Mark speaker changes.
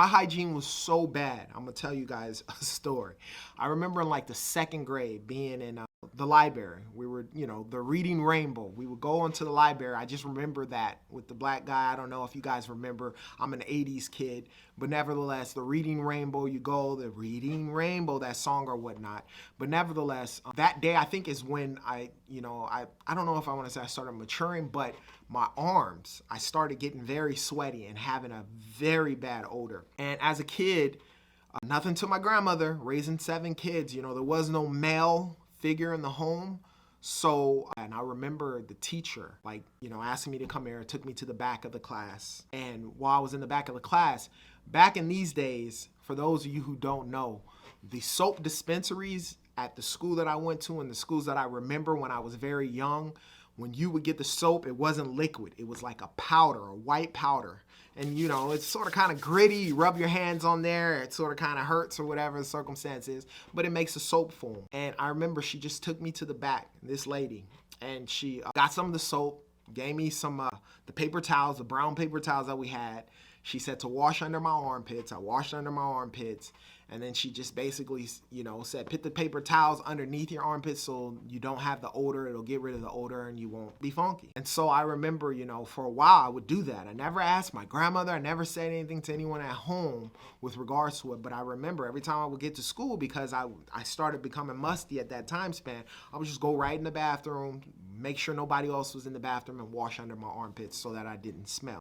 Speaker 1: My hygiene was so bad. I'm gonna tell you guys a story. I remember in like the second grade being in the library. We were, the reading rainbow. We would go into the library. I just remember that with the black guy. I don't know if you guys remember. I'm an 80s kid, but nevertheless, the reading rainbow, you go, the reading rainbow, that song or whatnot. But nevertheless, that day I think is when I don't know if I want to say I started maturing, but my arms, I started getting very sweaty and having a very bad odor. And as a kid, nothing to my grandmother, raising 7 kids, there was no male figure in the home. So, and I remember the teacher, asking me to come here, took me to the back of the class. And while I was in the back of the class, back in these days, for those of you who don't know, the soap dispensaries at the school that I went to and the schools that I remember when I was very young, when you would get the soap, it wasn't liquid. It was like a powder, a white powder. And, it's sort of kind of gritty. You rub your hands on there. It sort of kind of hurts or whatever the circumstance is. But it makes a soap foam. And I remember she just took me to the back, this lady. And she got some of the soap, gave me some the paper towels, the brown paper towels that we had. She said to wash under my armpits. I washed under my armpits. And then she just basically, said, put the paper towels underneath your armpits so you don't have the odor. It'll get rid of the odor and you won't be funky. And so I remember, for a while I would do that. I never asked my grandmother. I never said anything to anyone at home with regards to it. But I remember every time I would get to school, because I started becoming musty at that time span, I would just go right in the bathroom, make sure nobody else was in the bathroom, and wash under my armpits so that I didn't smell.